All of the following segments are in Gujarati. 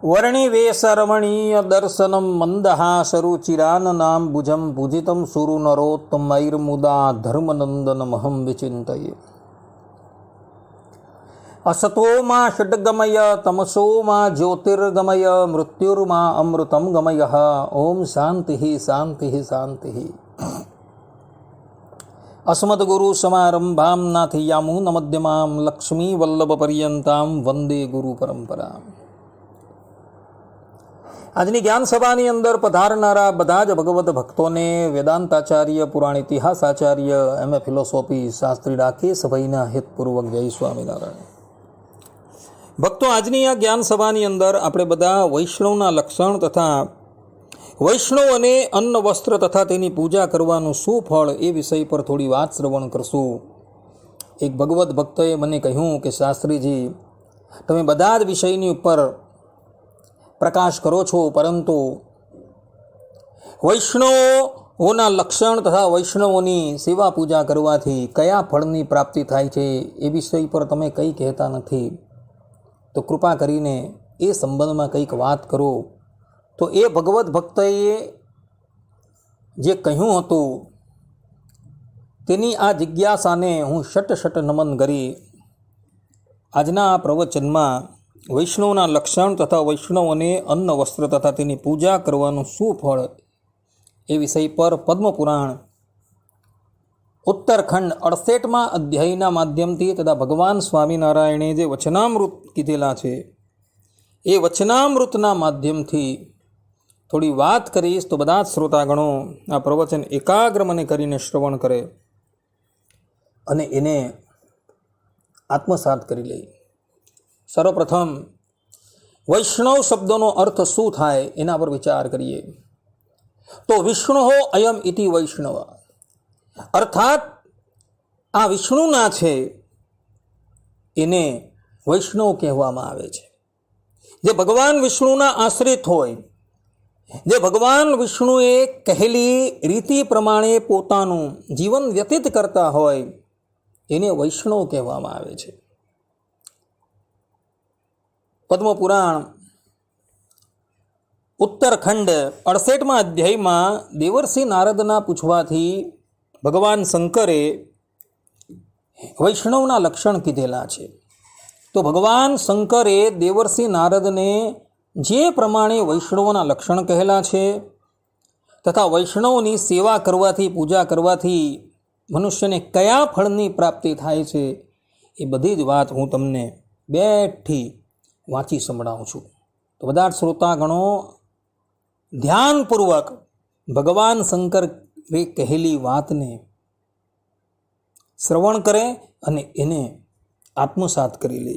वर्णिवेशरमणीय दर्शनं मन्दहासरुचिराननां भुजं भुजितं सुरुनरोत्तमैर्मुदा धर्मनन्दनमहं विचिन्तये। असतो मा षड्गमय तमसो मा ज्योतिर्गमय मृत्युर्मा अमृतं गमयः। ओम शान्तिः शान्तिः शान्तिः। अस्मद्गुरु समारंभां नाथयामुनमध्यमां लक्ष्मीवल्लभपर्यन्तां वंदे गुरु परंपरा। આજની જ્ઞાન સભાની અંદર પધારનારા બધા જ ભગવત ભક્તોને વેદાંતાચાર્ય, પુરાણ ઇતિહાસાચાર્ય, એમ.એ. ફિલોસોફી શાસ્ત્રી રાકેશ ભાઈના હિતપૂર્વક જય સ્વામિનારાયણ. ભક્તો, આજની આ જ્ઞાન સભાની અંદર આપણે બધા વૈષ્ણવના લક્ષણ તથા વૈષ્ણવ અને અન્ન વસ્ત્ર તથા તેની પૂજા કરવાનું શું ફળ એ વિષય પર થોડી વાત શ્રવણ કરશું. એક ભગવત ભક્તોએ મને કહ્યું કે શાસ્ત્રીજી, તમે બધા જ વિષયની ઉપર પ્રકાશ કરો છો, પરંતુ વૈષ્ણવોના લક્ષણ તથા વૈષ્ણવોની સેવા પૂજા કરવાથી કયા ફળની પ્રાપ્તિ થાય છે એ વિષય પર તમે કંઈ કહેતા નથી. તો કૃપા કરીને એ સંબંધમાં કંઈક વાત કરો. તો એ ભગવત ભક્તએ જે કહ્યું હતું તેની આ જિજ્ઞાસાને હું શટ નમન કરી આજના આ પ્રવચનમાં વૈષ્ણવના લક્ષણ તથા વૈષ્ણવોને અન્ન વસ્ત્ર તથા તેની પૂજા કરવાનું શું ફળ એ વિષય પર પદ્મપુરાણ ઉત્તરખંડ 68મા અધ્યાયના માધ્યમથી તથા ભગવાન સ્વામિનારાયણે જે વચનામૃત કીધેલા છે એ વચનામૃતના માધ્યમથી થોડી વાત કરીશ. તો બધા જ શ્રોતાગણો આ પ્રવચન એકાગ્ર મને કરીને શ્રવણ કરે અને એને આત્મસાત કરી લે. સર્વપ્રથમ વૈષ્ણવ શબ્દનો અર્થ શું થાય એના પર વિચાર કરીએ. તો વિષ્ણુ અયમ ઇતિ વૈષ્ણવ, અર્થાત આ વિષ્ણુના છે એને વૈષ્ણવ કહેવામાં આવે છે. જે ભગવાન વિષ્ણુના આશ્રિત હોય, જે ભગવાન વિષ્ણુએ કહેલી રીતિ પ્રમાણે પોતાનું જીવન વ્યતીત કરતા હોય એને વૈષ્ણવ કહેવામાં આવે છે. પદ્મપુરાણ ઉત્તરખંડ 68મા અધ્યાયમાં દેવર્ષિ નારદના પૂછવાથી ભગવાન શંકરે વૈષ્ણવના લક્ષણ કીધેલા છે. તો ભગવાન શંકરે દેવર્ષિ નારદને જે પ્રમાણે વૈષ્ણવના લક્ષણ કહેલા છે તથા વૈષ્ણવની સેવા કરવાથી, પૂજા કરવાથી મનુષ્યને કયા ફળની પ્રાપ્તિ થાય છે એ બધી જ વાત હું તમને બેઠી વાંચી સંભળાવું છું. તો બધા શ્રોતાગણો ધ્યાનપૂર્વક ભગવાન શંકરે કહેલી વાતને શ્રવણ કરે અને એને આત્મસાત કરી લે.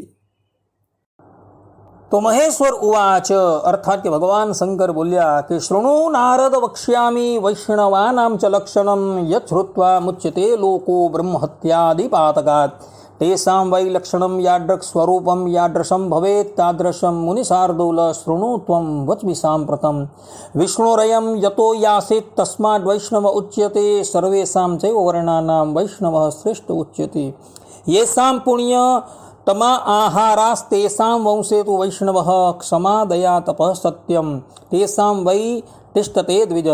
તો મહેશ્વર ઉવાચ, અર્થાત કે ભગવાન શંકર બોલ્યા કે શૃણુ નારદ વક્ષ્યામી વૈષ્ણવાનામ ચ લક્ષણમ યચ્છ્રુત્વા મુચ્યતે લોકો બ્રહ્મહત્યાદિપાતકાત તેષાં વૈ લક્ષણમ યાદૃક્ સ્વરૂપમ યાદૃશમ ભવેત તાદૃશમ મુનિશાર્દૂલ શૃણુ ત્વં વચમિ સામ્પ્રતમ વિષ્ણુરયં યતો યાસીત તસ્માદ વૈષ્ણવ ઉચ્યતે સર્વેષાં ચૈવ વર્ણાનાં વૈષ્ણવ શ્રેષ્ઠ ઉચ્યતે યેષાં પુણ્ય તમા આહારાસ્તેષાં વંશે તુ વૈષ્ણવ ક્ષમા દયા તપઃ સત્યમ તેષાં વૈ તિષ્ઠતે દ્વિજ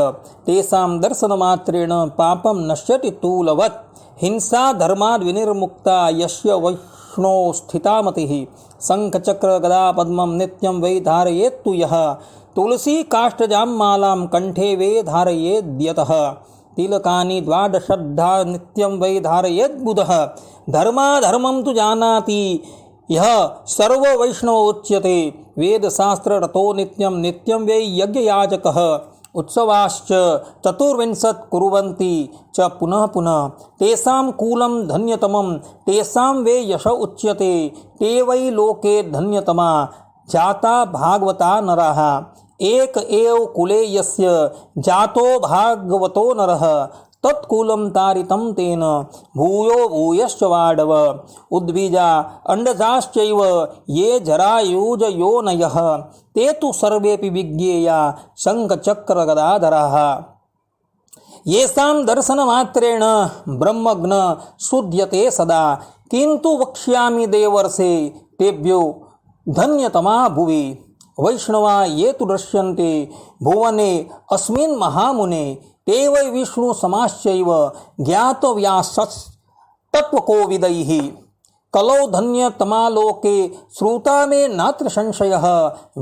તેષાં દર્શનમાત્રેણ પાપમ નશ્યતિ તૂલવત હિંસા ધર્માદ વિનિર્મુક્તા યસ્ય વૈષ્ણો સ્થિતામતિઃ શંખચક્ર ગદા પદ્મમ નિત્યમ વૈ ધારયેત્તુ યઃ તુલસી કાષ્ઠજામ માલામ કંઠે વૈ ધારયેદ્યતઃ તિલકાની દ્વાદશદ્ધા નિત્યમ વૈ ધારયેદ્બુધઃ ધર્માધર્મમ તુ જાનાતિ યઃ સર્વ વૈષ્ણવ ઉચ્યતે વેદશાસ્ત્ર રતો નિત્યમ નિત્યમ વૈ યજ્ઞયાજકઃ ઉત્સવાશ્ચ ચતુર્વિંશત કુર્વન્તિ ચ પુનઃ પુનઃ તેષાં કુલમ ધન્યતમમ તેષાં વે યશ ઉચ્યતે તે વૈ લોકે ધન્યતમા જાતા ભાગવતા નરાઃ એક એવ કુલે યસ્ય જાતો ભાગવતો નરઃ તત્કુલમ તારિતમ તેન ભૂયો ભૂયશ્ચ વાડવ ઉદ્વિજા અંડજાશ્ચૈવ યે જરાયુજ યોનયઃ તે તુ સર્વેપી વિજ્ઞેયા શંખચક્ર ગદાધરાઃ યેષાં દર્શનમાત્રેણ બ્રહ્મજ્ઞ શુદ્ધ્યતે સદા કિંતુ વક્ષ્યામિ દેવર્ષે તેભ્યો ધન્યતમા ભુવિ વૈષ્ણવા ये तु दृश्यन्ते भुवने अस्मिन् महामुने ते वै विष्णु समाश्चैव ज्ञातव्यासस्तत्त्वकोविदैः कलौ धन्य तमालोके श्रुता मे नात्र संशयः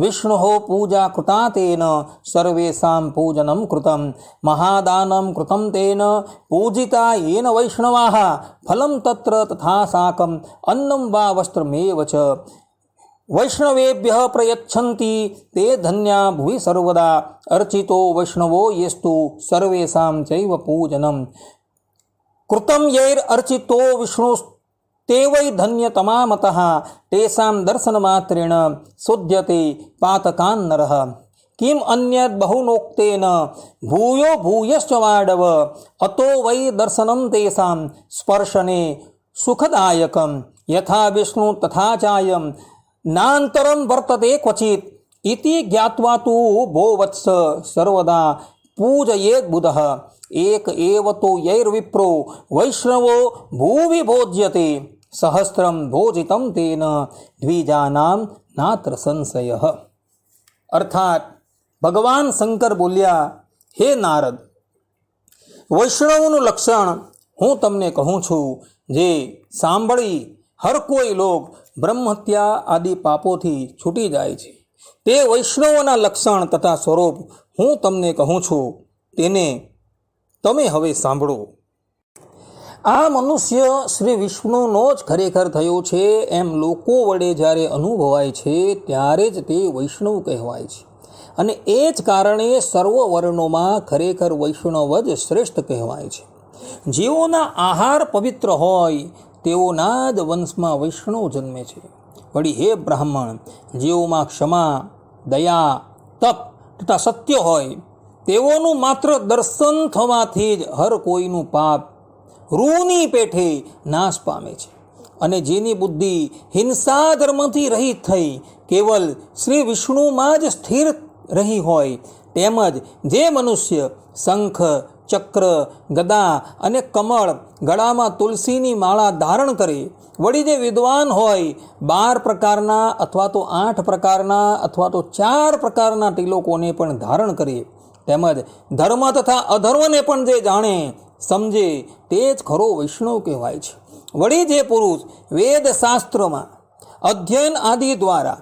विष्णोः पूजा कृता तेन सर्वेषां पूजनं कृतं महादानं कृतं तेन पूजिता येन वैष्णवाः फलं तत्र तथा साकम् अन्नं वा वस्त्रमेव च वैष्णवेभ्यः प्रयच्छन्ति ते धन्या भुवि सर्वदा अर्चितो वैष्णवो येस्तु सर्वेषां चैव पूजनं कृतं यैरर्चितो विष्णु ते वै धन्यतमामतः तेषां दर्शनमात्रेण शुध्यते पातकान्नरः किम् अन्यद् बहुनोक्तेन भूयो भूयश्च वाडव अतो वै दर्शनं तेषां स्पर्शने सुखदायकं यथा विष्णु तथा चायं नान्तरं वर्तते क्वचित् इति ज्ञात्वा तु भो वत्स सर्वदा पूजयेत् बुधः एक एव तो यैर्विप्रो वैष्णवो भूवि भोज्यते सहस्त्रम भोजितम तेन द्विजानाम नात्र संशयः। अर्थात भगवान शंकर बोल्या, हे नारद, वैष्णवનું લક્ષણ હું તમને કહું છું, જે સાંભળી હર કોઈ લોક બ્રહ્મહત્યા આદિ પાપોથી છૂટી જાય છે. તે વૈષ્ણવના લક્ષણ તથા સ્વરૂપ હું તમને કહું છું, તેને તમે હવે સાંભળો. આ મનુષ્ય શ્રી વિષ્ણુનો જ ખરેખર થયો છે એમ લોકો વડે જ્યારે અનુભવાય છે ત્યારે જ તે વૈષ્ણવ કહેવાય છે. અને એ જ કારણે સર્વ વર્ણોમાં ખરેખર વૈષ્ણવ જ શ્રેષ્ઠ કહેવાય છે. જેઓના આહાર પવિત્ર હોય તેઓના જ વંશમાં વૈષ્ણવ જન્મે છે. વળી હે બ્રાહ્મણ, જેઓમાં ક્ષમા, દયા, તપ તથા સત્ય હોય તેઓનું માત્ર દર્શન થવાથી જ હર કોઈનું પાપ રૂની પેઠે નાશ પામે છે. અને જેની બુદ્ધિ હિંસા ધર્મથી રહિત થઈ કેવલ શ્રી વિષ્ણુમાં જ સ્થિર રહી હોય, તેમજ જે મનુષ્ય શંખ, ચક્ર, ગદા અને કમળ, ગળામાં તુલસીની માળા ધારણ કરે, વળી જે વિદ્વાન હોય 12 પ્રકારના અથવા તો 8 પ્રકારના અથવા તો 4 પ્રકારના તિલકોને પણ ધારણ કરે, તેમજ ધર્મ તથા અધર્મને પણ જે જાણે સમજે તે જ ખરો વૈષ્ણવ કહેવાય છે. વળી જે પુરુષ વેદ શાસ્ત્રમાં અધ્યયન આદિ દ્વારા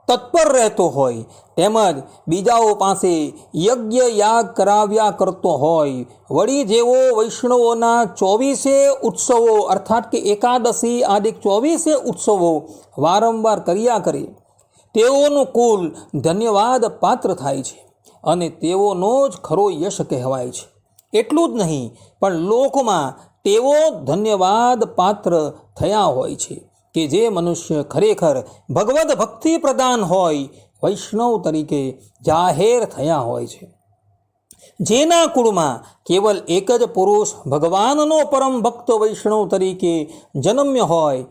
તત્પર રહેતો હોય તેમજ બીજાઓ પાસે યજ્ઞ યાગ કરાવ્યા કરતો હોય, વળી જેઓ વૈષ્ણવોના 24 ઉત્સવો અર્થાત કે એકાદશી આદિ 24 ઉત્સવો વારંવાર કર્યા કરે, તેઓનું કુલ ધન્યવાદ પાત્ર થાય છે અને તેઓનો જ ખરો યશ કહેવાય છે. એટલું જ નહીં પણ લોકમાં તેઓ ધન્યવાદ પાત્ર થયા હોય છે કે જે મનુષ્ય ખરેખર ભગવદ ભક્તિ પ્રદાન હોય વૈષ્ણવ તરીકે જાહેર થયા હોય છે. જેના કુળમાં કેવલ એક જ પુરુષ ભગવાનનો પરમ ભક્ત વૈષ્ણવ તરીકે જન્મ્ય હોય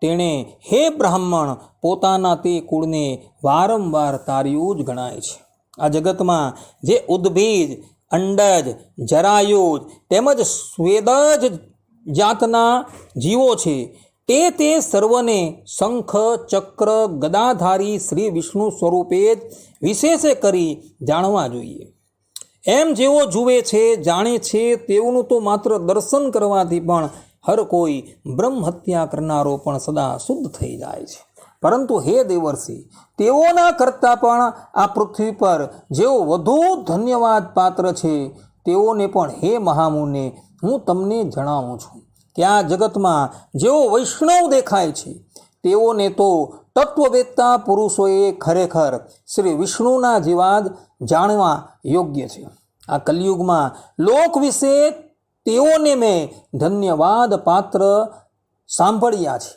તેણે હે બ્રાહ્મણ પોતાના તે કુળને વારંવાર તાર્યું જ ગણાય છે. આ જગતમાં જે ઉદ્ભીજ, અંડજ, જરાયુજ તેમજ સ્વેદજ જાતના જીવો છે તે સર્વને શંખ, ચક્ર, ગદાધારી શ્રી વિષ્ણુ સ્વરૂપે જ વિશેષે કરી જાણવા જોઈએ. એમ જેઓ જુએ છે, જાણે છે તેઓનું તો માત્ર દર્શન કરવાથી પણ હર કોઈ બ્રહ્મ હત્યા કરનારો પણ સદા શુદ્ધ થઈ જાય છે. પરંતુ હે દેવર્ષિ, તેઓના કરતાં પણ આ પૃથ્વી પર જેઓ વધુ ધન્યવાદ પાત્ર છે તેઓને પણ હે મહામુને હું તમને જણાવું છું કે આ જગતમાં જેઓ વૈષ્ણવ દેખાય છે તેઓને તો તત્વવેત્તા પુરુષોએ ખરેખર શ્રી વિષ્ણુના જેવા જ જાણવા યોગ્ય છે. આ કલિયુગમાં લોક વિશે તેઓને મેં ધન્યવાદ પાત્ર સાંભળ્યા છે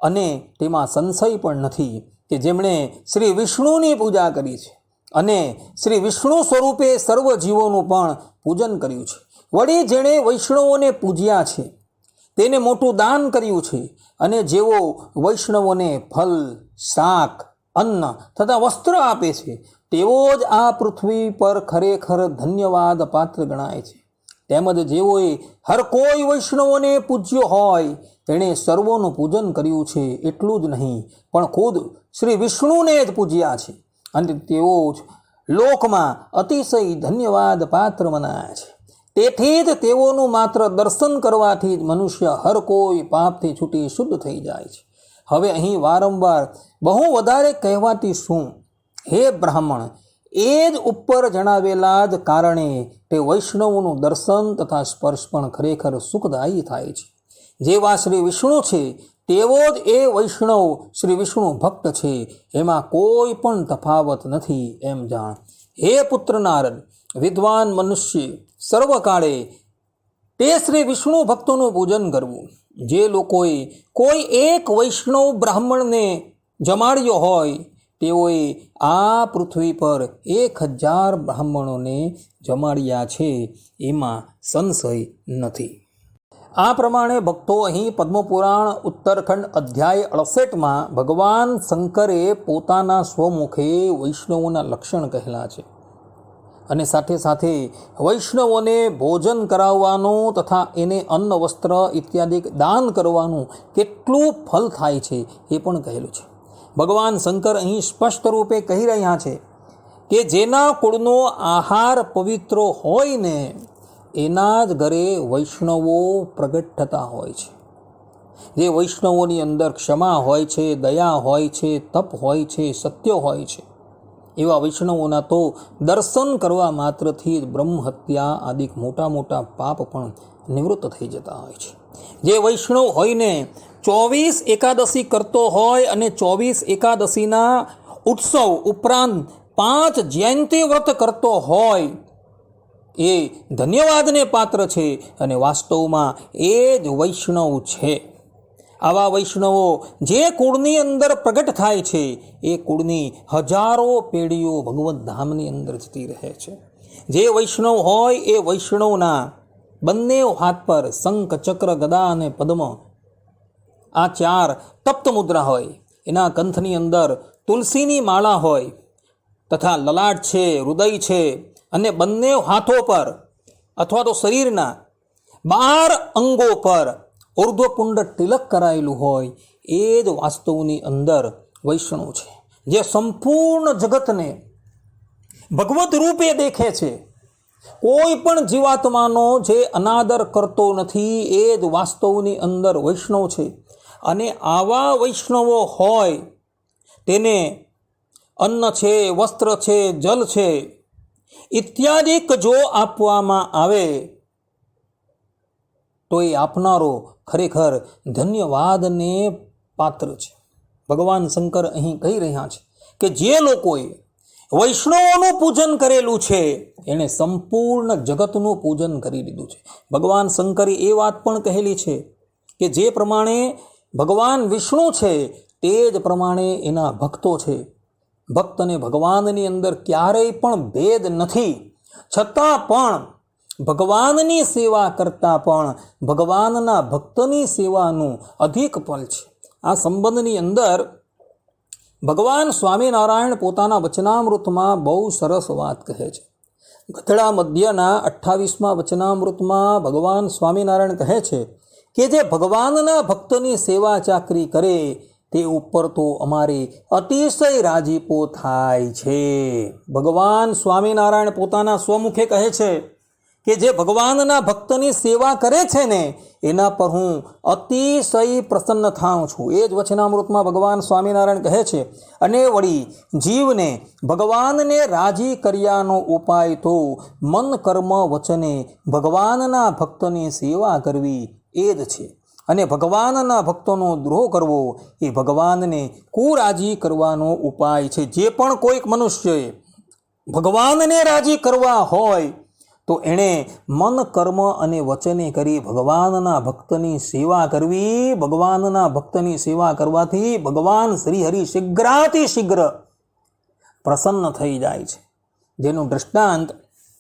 અને તેમાં સંશય પણ નથી કે જેમણે શ્રી વિષ્ણુની પૂજા કરી છે અને શ્રી વિષ્ણુ સ્વરૂપે સર્વ જીવોનું પણ પૂજન કર્યું છે. વળી જેણે વૈષ્ણવોને પૂજ્યા છે તેને મોટું દાન કર્યું છે અને જેઓ વૈષ્ણવોને ફલ, શાક, અન્ન તથા વસ્ત્ર આપે છે તેઓ જ આ પૃથ્વી પર ખરેખર ધન્યવાદ પાત્ર ગણાય છે. તેમજ જેઓએ હર કોઈ વૈષ્ણવોને પૂજ્યો હોય તેણે સર્વોનું પૂજન કર્યું છે. એટલું જ નહીં પણ ખુદ શ્રી વિષ્ણુને જ પૂજ્યા છે અને તેઓ જ લોકમાં અતિશય ધન્યવાદ પાત્ર મનાયા છે. તેથી જ તેઓનું માત્ર દર્શન કરવાથી જ મનુષ્ય હર કોઈ પાપથી છૂટી શુદ્ધ થઈ જાય છે. હવે અહીં વારંવાર બહુ વધારે કહેવાતી શું, હે બ્રાહ્મણ, એ જ ઉપર જણાવેલા જ કારણે તે વૈષ્ણવોનું દર્શન તથા સ્પર્શ પણ ખરેખર સુખદાયી થાય છે. જેવા શ્રી વિષ્ણુ છે તેવો જ એ વૈષ્ણવ શ્રી વિષ્ણુ ભક્ત છે, એમાં કોઈ પણ તફાવત નથી એમ જાણ. હે પુત્ર નારદ, વિદ્વાન મનુષ્ય સર્વકાળે તે શ્રી વિષ્ણુ ભક્તોનું પૂજન કરવું. જે લોકોએ કોઈ એક વૈષ્ણવ બ્રાહ્મણને જમાડ્યો હોય તેઓએ આ પૃથ્વી પર 1000 બ્રાહ્મણોને જમાડ્યા છે, એમાં સંશય નથી. આ પ્રમાણે ભક્તો અહીં પદ્મપુરાણ ઉત્તરખંડ અધ્યાય 68માં ભગવાન શંકરે પોતાના સ્વમુખે વૈષ્ણવોના લક્ષણ કહેલા છે અને સાથે સાથે વૈષ્ણવોને ભોજન કરાવવાનું તથા એને અન્ન વસ્ત્ર ઇત્યાદિ દાન કરવાનું કેટલું ફલ થાય છે એ પણ કહેલું છે. ભગવાન શંકર અહીં સ્પષ્ટ રૂપે કહી રહ્યા છે કે જેના કુળનો આહાર પવિત્ર હોય ને એના જ ઘરે વૈષ્ણવો પ્રગટ થતા હોય છે. જે વૈષ્ણવોની અંદર ક્ષમા હોય છે, દયા હોય છે, તપ હોય છે, સત્ય હોય છે, એવા વૈષ્ણવોના તો દર્શન કરવા માત્રથી જ બ્રહ્મ હત્યા આદિ મોટા મોટા પાપ પણ નિવૃત્ત થઈ જતા હોય છે. જે વૈષ્ણવ હોયને 24 એકાદશી કરતો હોય અને 24 એકાદશીના ઉત્સવ ઉપરાંત 5 જયંતી વ્રત કરતો હોય એ ધન્યવાદને પાત્ર છે અને વાસ્તવમાં એ જ વૈષ્ણવ છે. આવા વૈષ્ણવો જે કુળની અંદર પ્રગટ થાય છે એ કુળની હજારો પેઢીઓ ભગવદ્ ધામની અંદર જતી રહે છે. જે વૈષ્ણવ હોય એ વૈષ્ણવના બંને હાથ પર શંખ, ચક્ર, ગદા અને પદ્મ આ 4 તપ્ત મુદ્રા હોય, એના કંઠની અંદર તુલસીની માળા હોય તથા લલાટ છે, હૃદય છે અને બંને હાથો પર અથવા તો શરીરના 12 અંગો પર ઉર્ધ્વપુંડ તિલક કરાયેલું હોય એ જ વાસ્તવની અંદર વૈષ્ણવ છે. જે સંપૂર્ણ જગતને ભગવત રૂપે દેખે છે, કોઈ પણ જીવાત્માનો જે અનાદર કરતો નથી, એ જ વાસ્તવની અંદર વૈષ્ણવ છે. અને આવા વૈષ્ણવો હોય તેને અન્ન છે, વસ્ત્ર છે, જલ છે ઇત્યાદિક જો આપવામાં આવે તો એ આપનારો ખરેખર ધન્યવાદને પાત્ર છે. ભગવાન શંકર અહીં કહી રહ્યા છે કે જે લોકોએ વૈષ્ણવોનું પૂજન કરેલું છે એણે સંપૂર્ણ જગતનું પૂજન કરી દીધું છે. ભગવાન શંકરે એ વાત પણ કહેલી છે કે જે પ્રમાણે ભગવાન વિષ્ણુ છે તે જ પ્રમાણે એના ભક્તો છે. ભક્તને ભગવાનની અંદર ક્યારેય પણ ભેદ નથી, છતાં પણ ભગવાનની સેવા કરતાં પણ ભગવાનના ભક્તની સેવાનું અધિક ફળ છે. આ સંબંધની અંદર ભગવાન સ્વામિનારાયણ પોતાના વચનામૃતમાં બહુ સરસ વાત કહે છે. ગધડા મધ્યના 28મા વચનામૃતમાં ભગવાન સ્વામિનારાયણ કહે છે કે જે ભગવાનના ભક્તની સેવા ચાકરી કરે તે ઉપર તો અમારે અતિશય રાજીપો થાય છે. ભગવાન સ્વામિનારાયણ પોતાના સ્વમુખે કહે છે કે જે ભગવાનના ભક્તની સેવા કરે છે ને એના પર હું અતિશય પ્રસન્ન થાઉં છું. એ જ વચનામૃતમાં ભગવાન સ્વામિનારાયણ કહે છે. અને વળી જીવને ભગવાનને રાજી કર્યાનો ઉપાય તો મન, કર્મ, વચને ભગવાનના ભક્તની સેવા કરવી એ જ છે. અને ભગવાનના ભક્તોનો દ્રોહ કરવો એ ભગવાનને કુરાજી કરવાનો ઉપાય છે. જે પણ કોઈક મનુષ્યએ ભગવાનને રાજી કરવા હોય તો એણે મન, કર્મ અને વચને કરી ભગવાનના ભક્તની સેવા કરવી. ભગવાનના ભક્તની સેવા કરવાથી ભગવાન શ્રીહરિ શીઘ્રાતિશીઘ્ર પ્રસન્ન થઈ જાય છે. જેનું દૃષ્ટાંત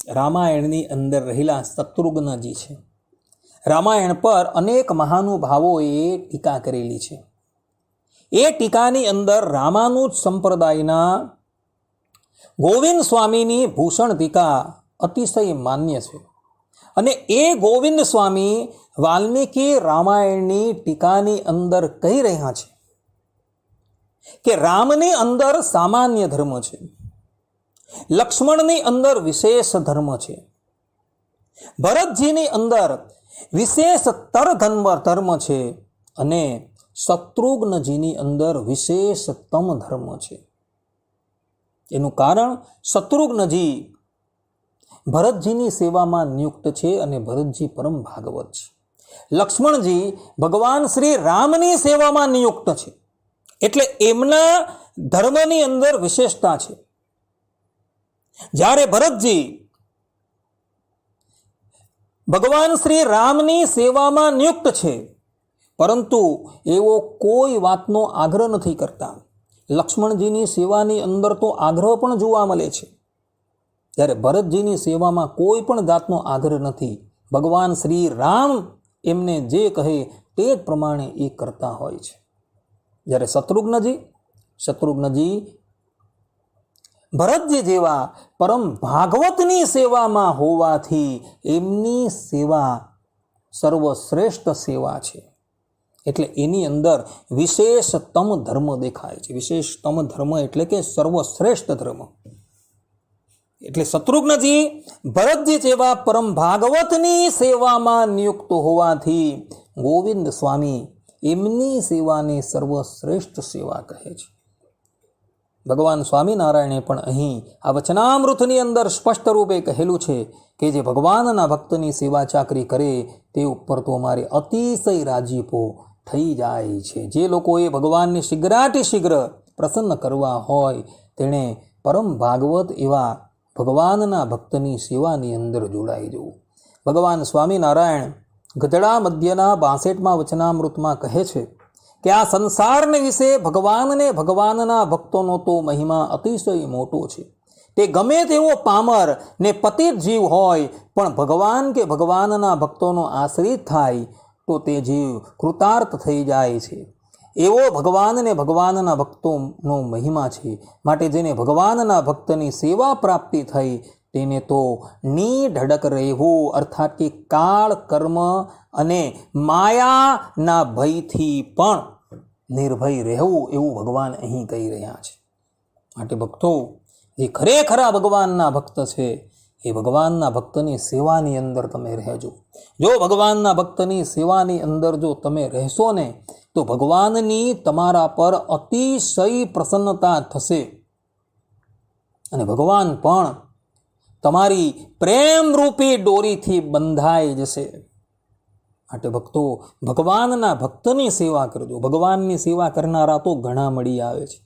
રામાયણની અંદર રહેલા શત્રુઘ્નજી છે. રામાયણ પર અનેક મહાનુભાવોએ ટીકા કરેલી છે. એ ટીકાની અંદર રામાનુજ સંપ્રદાયના ગોવિંદ સ્વામીની ભૂષણ ટીકા અતિશય માન્ય છે. અને એ ગોવિંદ સ્વામી વાલ્મીકી રામાયણની ટીકાની અંદર કહી રહ્યા છે કે રામની અંદર સામાન્ય ધર્મ છે લક્ષ્મણની અંદર વિશેષ ધર્મ છે, ભરતજીની અંદર વિશેષતર ધર્મ છે અને શત્રુઘ્નજીની અંદર વિશેષતમ ધર્મ છે. એનું કારણ શત્રુઘ્નજી ભરતજીની સેવામાં નિયુક્ત છે અને ભરતજી પરમ ભાગવત છે. લક્ષ્મણજી ભગવાન શ્રી રામની સેવામાં નિયુક્ત છે, એટલે એમના ધર્મની અંદર વિશેષતા છે. જ્યારે ભરતજી ભગવાન શ્રી રામની સેવામાં નિયુક્ત છે, પરંતુ એવો કોઈ વાતનો આગ્રહ નથી કરતા. લક્ષ્મણજીની સેવાની અંદર તો આગ્રહ પણ જોવા મળે છે, જ્યારે ભરતજીની સેવામાં કોઈ પણ જાતનો આગ્રહ નથી. ભગવાન શ્રી રામ એમને જે કહે તે જ પ્રમાણે એ કરતા હોય છે. જ્યારે શત્રુઘ્નજી ભરતજી જેવા પરમ ભાગવતની સેવામાં હોવાથી એમની સેવા સર્વશ્રેષ્ઠ સેવા છે, એટલે એની અંદર વિશેષતમ ધર્મ દેખાય છે. વિશેષતમ ધર્મ એટલે કે સર્વશ્રેષ્ઠ ધર્મ. એટલે શત્રુઘ્નજી ભરતજી જેવા પરમ ભાગવતની સેવામાં નિયુક્ત હોવાથી ગોવિંદ સ્વામી એમની સેવાની સર્વશ્રેષ્ઠ સેવા કહે છે. ભગવાન સ્વામિનારાયણે પણ અહીં આ વચનામૃતની અંદર સ્પષ્ટ રૂપે કહેલું છે કે જે ભગવાનના ભક્તની સેવા ચાકરી કરે તે ઉપર તો અમારે અતિશય રાજીપો થઈ જાય છે. જે લોકોએ ભગવાનને શીઘ્ર પ્રસન્ન કરવા હોય તેણે પરમ ભાગવત એવા ભગવાનના ભક્તની સેવાની અંદર જોડાઈ જવું. ભગવાન સ્વામિનારાયણ ગધડા મધ્યના 62મા વચનામૃતમાં કહે છે કે આ સંસારને વિશે ભગવાનના ભક્તોનો તો મહિમા અતિશય મોટો છે. તે ગમે તેવો પામર ને પતિત જીવ હોય, પણ ભગવાન કે ભગવાનના ભક્તોનો આશ્રિત થાય તો તે જીવ કૃતાર્થ થઈ જાય છે. એવો ભગવાનના ભક્તોનો મહિમા છે. માટે જેને ભગવાનના ભક્તની સેવા પ્રાપ્તિ થઈ તેને તો નિઢળક રહેવું, અર્થાત કે કાળ, કર્મ અને માયાના ભયથી પણ નિર્ભય રહેવું, એવું ભગવાન અહીં કહી રહ્યા છે. માટે ભક્તો, જે ખરેખરા ભગવાનના ભક્ત છે એ ભગવાનના ભક્તની સેવાની અંદર તમે રહેજો. જો ભગવાનના ભક્તની સેવાની અંદર જો તમે રહેશો ને તો ભગવાનની તમારા પર અતિશય પ્રસન્નતા થશે અને ભગવાન પણ તમારી પ્રેમરૂપી ડોરીથી બંધાઈ જશે. માટે ભક્તો, ભગવાનના ભક્તની સેવા કરજો. ભગવાનની સેવા કરનારા તો ઘણા મળી આવે છે,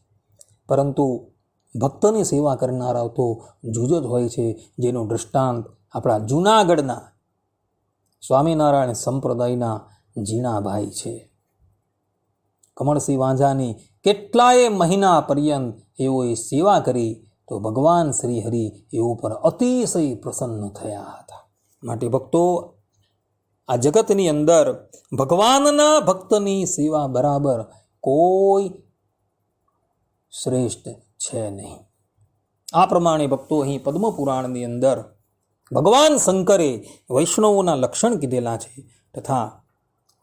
પરંતુ ભક્તની સેવા કરનારા તો જુજ જ હોય છે, જેનું દૃષ્ટાંત આપણા જૂનાગઢના સ્વામિનારાયણ સંપ્રદાયના જીણાભાઈ છે. કમળસિંહ વાંઝાની કેટલાય મહિના પર્યંત એઓએ સેવા કરી તો ભગવાન શ્રી હરિ એઓ પર અતિશય પ્રસન્ન થયા હતા. માટે ભક્તો, આ જગતની અંદર ભગવાનના ભક્તની સેવા બરાબર કોઈ શ્રેષ્ઠ છે નહીં. આ પ્રમાણે ભક્તો અહીં પદ્મપુરાણની અંદર ભગવાન શંકરે વૈષ્ણવોના લક્ષણ કીધેલા છે, તથા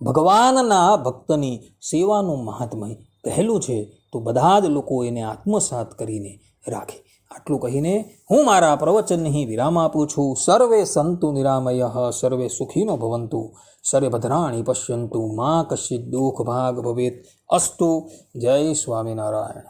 ભગવાનના ભક્તની સેવાનું મહાત્મય કહેલું છે. તો બધા જ લોકો એને આત્મસાત કરીને રાખે. આટલું કહીને હું મારા પ્રવચનની વિરામ આપું છું. સર્વે સંતુ નિરામય, સર્વે સુખીનો ભવંતુ, સર્વે ભદ્રાણી પશ્યંતુ, મા કશ્ચિત દુઃખ ભાગ ભવેત. અસ્તુ. જય સ્વામિનારાયણ.